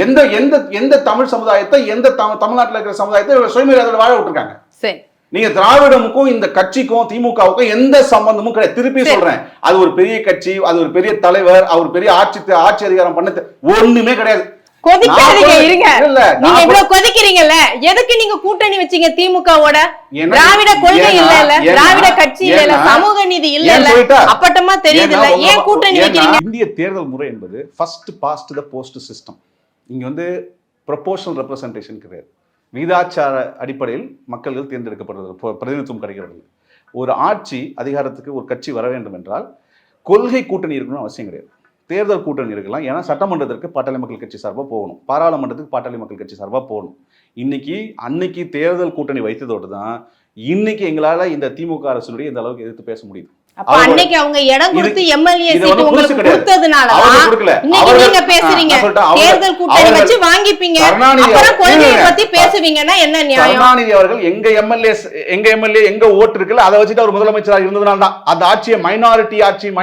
எந்த எந்த எந்த தமிழ் சமுதாயத்தை, எந்த தமிழ்நாட்டில் இருக்கிற சமுதாயத்தை சுயமரியாதையோட வாழ விட்டுருக்காங்க? சரி, நீங்க திராவிடமுக்கும் இந்த கட்சிக்கும் திமுகவுக்கும் எந்த சம்பந்தமும் கிடையாது. திருப்பி சொல்றேன், அது ஒரு பெரிய கட்சி, அது ஒரு பெரிய தலைவர், அவர் பெரிய ஆட்சி அதிகாரம் பண்ணது ஒண்ணுமே கிடையாது. கொதிக்காதீங்க, இருங்க. நீங்க இவ்வளவு கொதிக்கிறீங்கல்ல, எதுக்கு நீங்க கூட்டணி வச்சீங்க திமுகவோட? திராவிட கொள்கை இல்ல, திராவிட கட்சி இல்ல, சமூக நீதி இல்ல, அப்பட்டமா தெரியுது இல்ல, ஏன் கூட்டணி வைக்கிறீங்க? இந்திய தேர்தல் முறை என்பது first past the post system. இங்க வந்து ப்ரொபோர்ஷனல் ரெப்ரசன்டேஷன் கிடையாது. விகிதாச்சார அடிப்படையில் மக்கள்கள் தேர்ந்தெடுக்கப்படுறது, பிரதிநிதித்துவம் கிடைக்கிறது. ஒரு ஆட்சி அதிகாரத்துக்கு ஒரு கட்சி வர வேண்டும் என்றால் கொள்கை கூட்டணி இருக்கணும்னு அவசியம் கிடையாது. தேர்தல் கூட்டணி இருக்கலாம். ஏன்னா சட்டமன்றத்திற்கு பாட்டாளி மக்கள் கட்சி சார்பாக போகணும், பாராளுமன்றத்துக்கு பாட்டாளி மக்கள் கட்சி சார்பாக போகணும். அன்னைக்கு தேர்தல் கூட்டணி வைத்ததோடு தான் இன்னைக்கு எங்களால இந்த திமுக அரசுடைய இந்த அளவுக்கு எதிர்த்து பேச முடியுது. அப்ப அன்னைக்கு அவங்க இடம் கொடுத்து எம்எல்ஏ சீட் உங்களுக்கு கொடுத்ததுனால இன்னைக்கு நீங்க பேசுறீங்க தேர்தல் கூட்டணி வச்சு வாங்கிப்பீங்க, அப்புறம் கொள்கையை பத்தி பேசுவீங்கன்னா என்ன நியாயம்? கருணாநிதி அவர்கள் எங்க எம்எல்ஏ எங்க ஓட்டு இருக்குல்ல, அதை வச்சுட்டு அவர் முதலமைச்சராக இருந்ததுனால தான் அந்த ஆட்சியை மைனாரிட்டி ஆட்சின்னு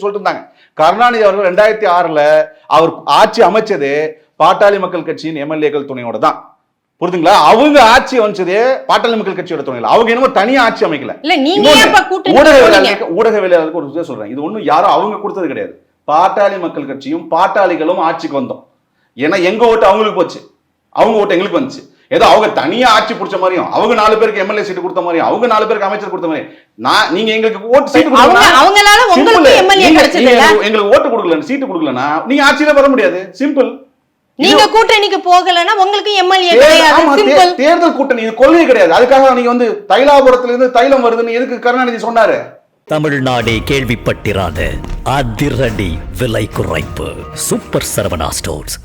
சொல்லிட்டு இருந்தாங்க. கருணாநிதி அவர்கள் 2006 அவர் ஆட்சி அமைச்சது பாட்டாளி மக்கள் கட்சியின் எம்எல்ஏக்கள் துணையோட தான். புரியுதுங்களா? அவங்க ஆட்சி வந்துச்சதே பாட்டாளி மக்கள் கட்சியோட துணையில. அவங்க என்னமோ தனியா ஆட்சி அமைக்கல. ஊடகவியலாளருக்கு ஒரு விஷயம் சொல்றேன், இது ஒண்ணும் யாரும் அவங்க கொடுத்தது கிடையாது. பாட்டாளி மக்கள் கட்சியும் பாட்டாளிகளும் ஆட்சிக்கு வந்தோம். ஏன்னா எங்க ஓட்டு அவங்களுக்கு போச்சு, அவங்க ஓட்டு எங்களுக்கு வந்துச்சு. ஏதோ அவங்க தனியா ஆட்சி பிடிச்ச மாதிரியும், அவங்க 4 பேருக்கு எம்எல்ஏ சீட்டு கொடுத்த மாதிரியும், அவங்க 4 பேருக்கு அமைச்சர் கொடுத்த மாதிரி, நீங்க எங்களுக்கு ஓட்டு சீட்டு எங்களுக்கு ஓட்டு கொடுக்கல, சீட்டு கொடுக்கலன்னா நீங்க ஆட்சியில வர முடியாது. சிம்பிள். நீங்க கூட்டணிக்கு போகலன்னா உங்களுக்கு எம்எல்ஏ கிடையாது. சிம்பிள். தேர்தல் கூட்டணி இது கொள்கை கிடையாது. அதுக்காக நீங்க வந்து தைலாபுரத்துல இருந்து தைலம் வருதுன்னு எதுக்கு கருணாநிதி சொன்னாரு? தமிழ்நாடே கேள்விப்பட்டிராத அதிரடி விலை குறைப்பு சூப்பர் சரவணா ஸ்டோர்ஸ்.